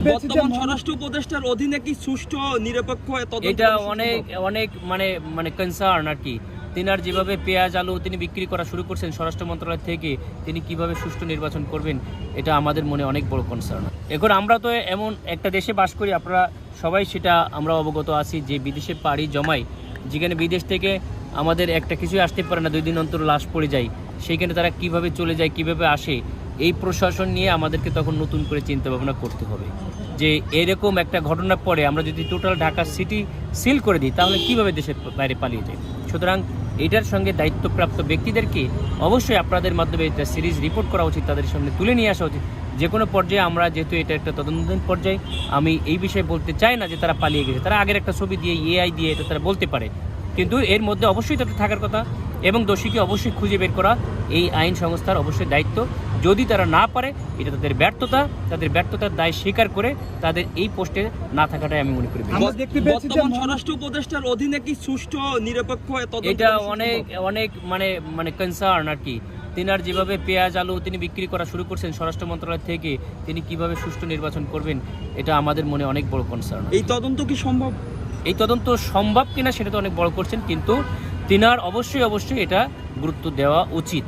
বর্তমান স্বরাষ্ট্র উপদেষ্টার অধীনে কি সুষ্ঠু নিরপেক্ষ এটা অনেক মানে কনসার্ন আর কি। তিনার যেভাবে পেঁয়াজ আলু তিনি বিক্রি করা শুরু করছেন স্বরাষ্ট্র মন্ত্রণালয় থেকে, তিনি কিভাবে সুষ্ঠু নির্বাচন করবেন এটা আমাদের মনে অনেক বড় কনসার্ন। এখন আমরা তো এমন একটা দেশে বাস করি, আপনারা সবাই সেটা আমরা অবগত আছি, যে বিদেশে পাড়ি জমাই, যেখানে বিদেশ থেকে আমাদের একটা কিছুই আসতে পারে না, 2 দিন অন্তর লাশ পড়ে যায়, সেইখানে তারা কিভাবে চলে যায়, কিভাবে আসে, এই প্রশাসন নিয়ে আমাদেরকে তখন নতুন করে চিন্তা ভাবনা করতে হবে যে এরকম একটা ঘটনার পরে আমরা যদি টোটাল ঢাকা সিটি সিল করে দিই তাহলে কিভাবে দেশের বাইরে পালিয়ে যায়। সুতরাং এটার সঙ্গে দায়িত্বপ্রাপ্ত ব্যক্তিদেরকে অবশ্যই আপনাদের মাধ্যমে এটা সিরিজ রিপোর্ট করা উচিত, তাদের সামনে তুলে নিয়ে আসা উচিত যে কোনো পর্যায়ে। আমরা যেহেতু এটা একটা তদন্তাধীন পর্যায়ে, আমি এই বিষয়ে বলতে চাই না যে তারা পালিয়ে গেছে, তারা আগের একটা ছবি দিয়ে এআই দিয়ে এটা তারা বলতে পারে, কিন্তু এর মধ্যে অবশ্যই তাদের থাকার কথা এবং দোষীকে অবশ্যই খুঁজে বের করা এই আইন সংস্থার অবশ্যই দায়িত্ব। যদি তারা না পারে, এটা তাদের ব্যর্থতা, তাদের ব্যর্থতার দায় স্বীকার করে তাদের এই পোস্টে না থাকাটাই আমি মনে করি। বর্তমান স্বরাষ্ট্র উপদেষ্টার অধীনে কি সুষ্ঠু নিরপেক্ষ এটা অনেক মানে কনসার্ন আর কি। তিনার যেভাবে পেঁয়াজ আলু তিনি বিক্রি করা শুরু করছেন স্বরাষ্ট্র মন্ত্রণালয় থেকে, তিনি কিভাবে সুষ্ঠু নির্বাচন করবেন এটা আমাদের মনে অনেক বড় কনসার্ন। এই তদন্ত কি সম্ভব? এই তদন্ত সম্ভব কিনা সেটা তো অনেক বড় করছেন, কিন্তু তিনার অবশ্যই এটা গুরুত্ব দেওয়া উচিত।